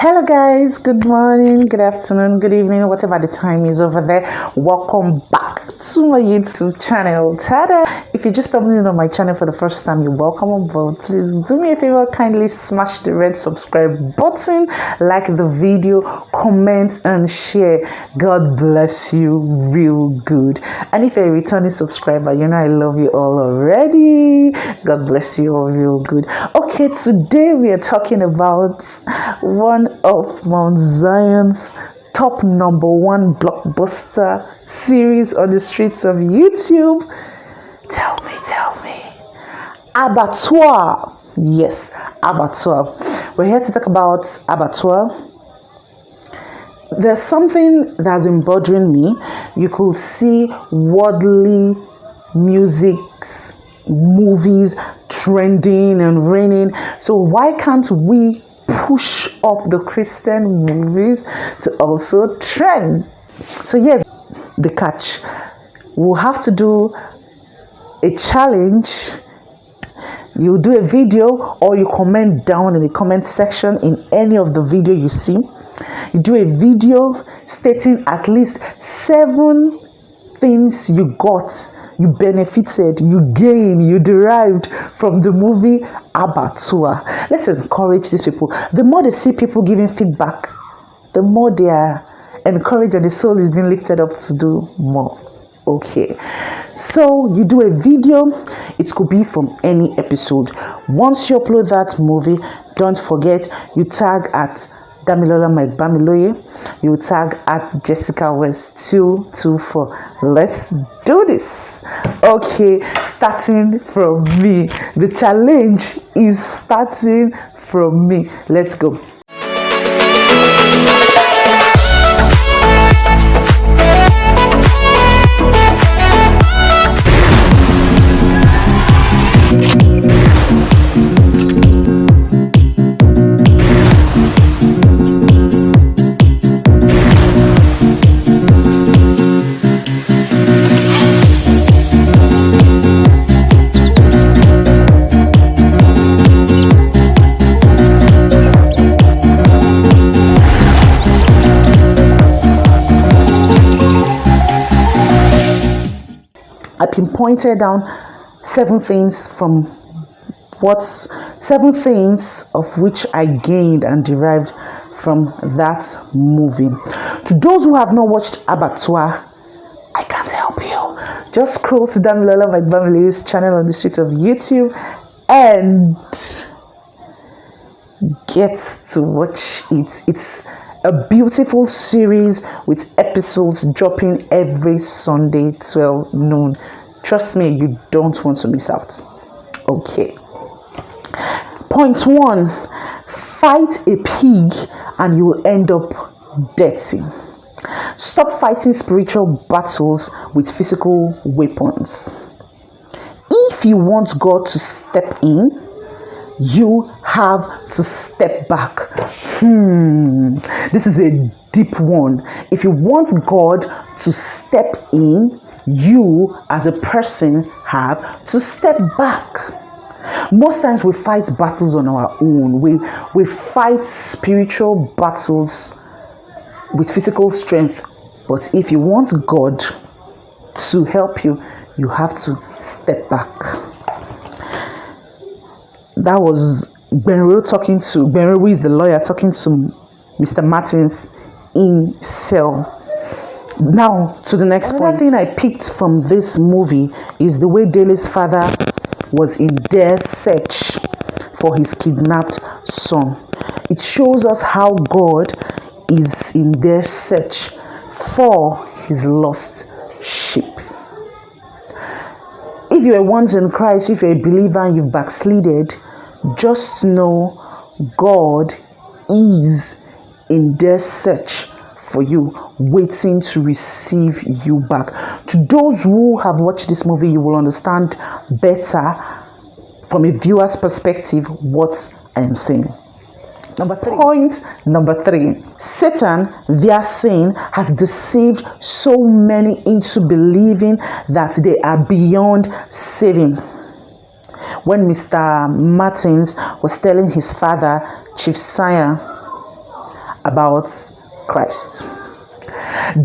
Hello guys, good morning, good afternoon, good evening, whatever the time is over there. Welcome back to my YouTube channel. Tada! If you're just stumbling in on my channel for the first time, you're welcome on board. Please do me a favor, kindly smash the red subscribe button, like the video, comment and share. God bless you real good. And if you're a returning subscriber, you know I love you all already. God bless you all real good. Okay, today we are talking about one of Mount Zion's top number one blockbuster series on the streets of YouTube. Tell me. Abattoir. Yes, Abattoir. We're here to talk about Abattoir. There's something that has been bothering me. You could see worldly music, movies trending and reigning. So why can't we push up the Christian movies to also trend? So yes, the catch. We'll have to do a challenge. You do a video or you comment down in the comment section in any of the video you see. You do a video stating at least 7 things you got, you benefited, you gained, you derived from the movie Abattoir. Let's encourage these people. The more they see people giving feedback, the more they are encouraged and the soul is being lifted up to do more. Okay, so you do a video. It could be from any episode. Once you upload that movie, don't forget you tag at bamiloye, you tag at Jessica West 224. Let's do this. Okay, starting from me. The challenge is starting from me. Let's go. I pinpointed down 7 things of which I gained and derived from that movie. To those who have not watched Abattoir, I can't help you. Just scroll to Damilola Bamiloye's channel on the street of YouTube and get to watch it. It's a beautiful series with episodes dropping every Sunday 12 noon. Trust me, you don't want to miss out. Okay. Point 1. Fight a pig and you will end up dirty. Stop fighting spiritual battles with physical weapons. If you want God to step in, you have to step back. This is a deep one. If you want God to step in, you as a person have to step back. Most times we fight battles on our own. We fight spiritual battles with physical strength. But if you want God to help you, you have to step back. That was Benro who is the lawyer, talking to Mr. Martins in cell. Now to the next point. Another thing I picked from this movie is the way Dele's father was in their search for his kidnapped son. It shows us how God is in their search for his lost sheep. If you are once in Christ, if you're a believer and you've backslided, just know God is in their search for you, waiting to receive you back. To those who have watched this movie, you will understand better from a viewer's perspective what I am saying. Point number 3. Satan, their sin, has deceived so many into believing that they are beyond saving. When Mr. Martins was telling his father, Chief Sire, about Christ.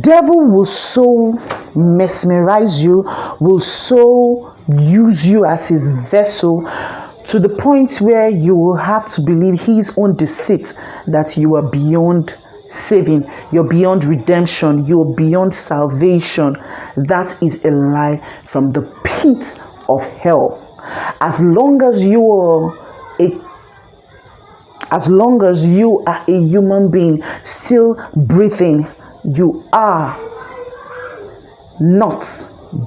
Devil will so mesmerize you, will so use you as his vessel to the point where you will have to believe his own deceit that you are beyond saving, you're beyond redemption, you're beyond salvation. That is a lie from the pit of hell. As long as you are a human being still breathing, you are not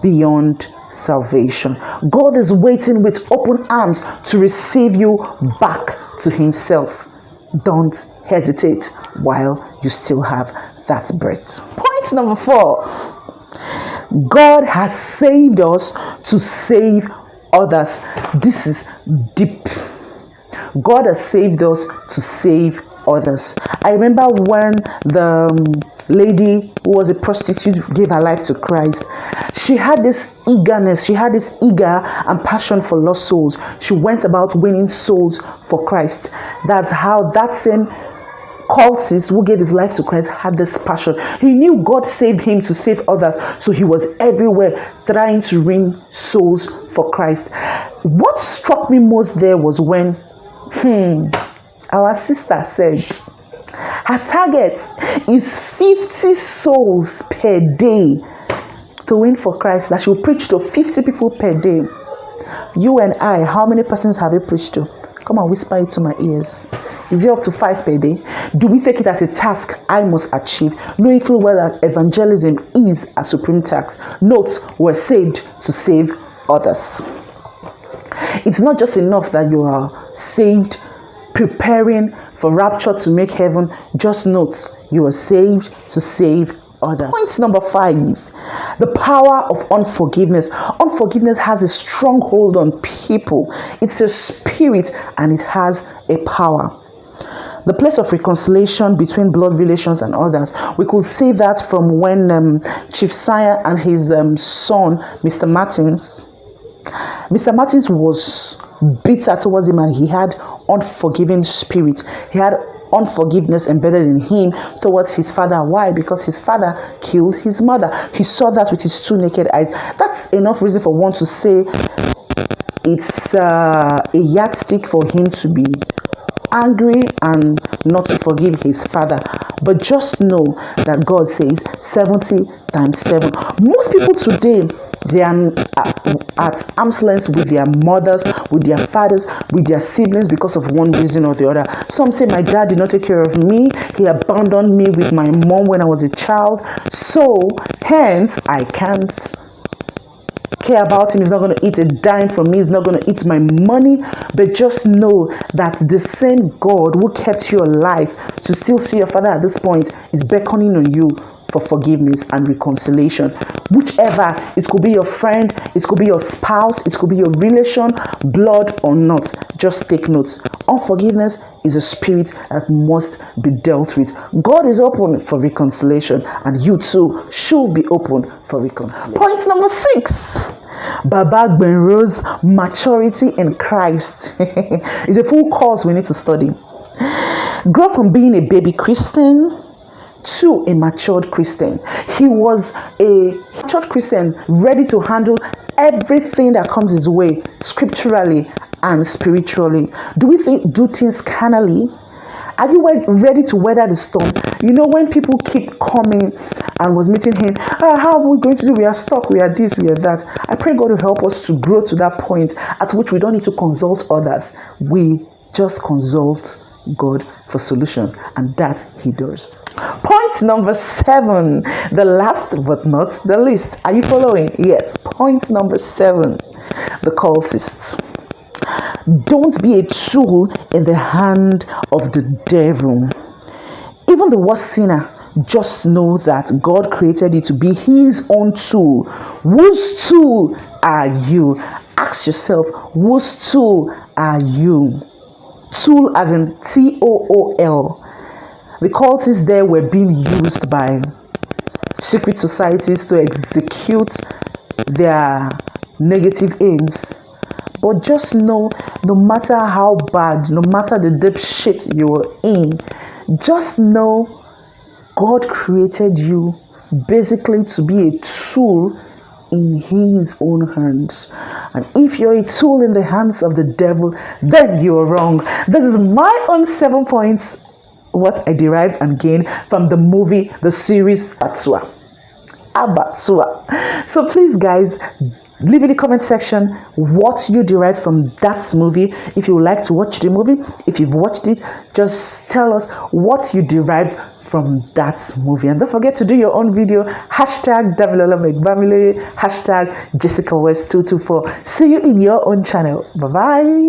beyond salvation. God is waiting with open arms to receive you back to himself. Don't hesitate while you still have that breath. Point number 4. God has saved us to save others. This is deep. God has saved us to save others. I remember when the lady who was a prostitute gave her life to Christ. She had this eagerness, she had this eager and passion for lost souls. She went about winning souls for Christ. That's how that same cultist who gave his life to Christ had this passion. He knew God saved him to save others, so he was everywhere trying to win souls for Christ. What struck me most there was when our sister said her target is 50 souls per day to win for Christ, that she will preach to 50 people per day. You and I, how many persons have you preached to? Come and whisper it to my ears. Is it up to 5 per day? Do we take it as a task I must achieve, knowing full well that evangelism is a supreme task? Note, we're saved to save others. It's not just enough that you are saved, preparing for rapture to make heaven. Just note, you are saved to save others. Point number 5, the power of unforgiveness. Unforgiveness has a strong hold on people. It's a spirit and it has a power. The place of reconciliation between blood relations and others. We could see that from when Chief Sire and his son, Mr. Martins was bitter towards him, and he had unforgiving spirit. He had unforgiveness embedded in him towards his father. Why? Because his father killed his mother. He saw that with his 2 naked eyes. That's enough reason for one to say it's a yardstick for him to be angry and not to forgive his father. But just know that God says 70 times 7. Most people today, they are at arm's length with their mothers, with their fathers, with their siblings because of one reason or the other. Some say my dad did not take care of me. He abandoned me with my mom when I was a child. So, hence, I can't care about him. He's not going to eat a dime from me. He's not going to eat my money. But just know that the same God who kept you alive to still see your father at this point is beckoning on you for forgiveness and reconciliation. Whichever, it could be your friend, it could be your spouse, it could be your relation, blood or not. Just take notes. Unforgiveness is a spirit that must be dealt with. God is open for reconciliation, and you too should be open for reconciliation. Point number 6. Baba Gbenro's maturity in Christ is a full course we need to study. Grow from being a baby Christian to a matured Christian. He was a matured Christian, ready to handle everything that comes his way, scripturally and spiritually. Do we do things carnally? Are you ready to weather the storm? You know, when people keep coming and was meeting him, how are we going to do? We are stuck, we are this, we are that. I pray God will help us to grow to that point at which we don't need to consult others. We just consult God for solutions, and that he does. Point number 7, the last but not the least. Are you following? Yes. Point number 7, the cultists. Don't be a tool in the hand of the devil. Even the worst sinner, just know that God created you to be his own tool. Whose tool are you? Ask yourself, whose tool are you? Tool as in T-O-O-L. The cultists there were being used by secret societies to execute their negative aims. But just know, no matter how bad, no matter the deep shit you were in, Just know God created you basically to be a tool in his own hands. And if you're a tool in the hands of the devil, then you're wrong. This is my own 7 points, what I derived and gained from the movie, the series Abattoir. So please, guys, leave in the comment section what you derived from that movie. If you would like to watch the movie, if you've watched it, just tell us what you derived from that movie. And don't forget to do your own video. Hashtag bamiloye, hashtag Jessica West 224. See you in your own channel. Bye bye.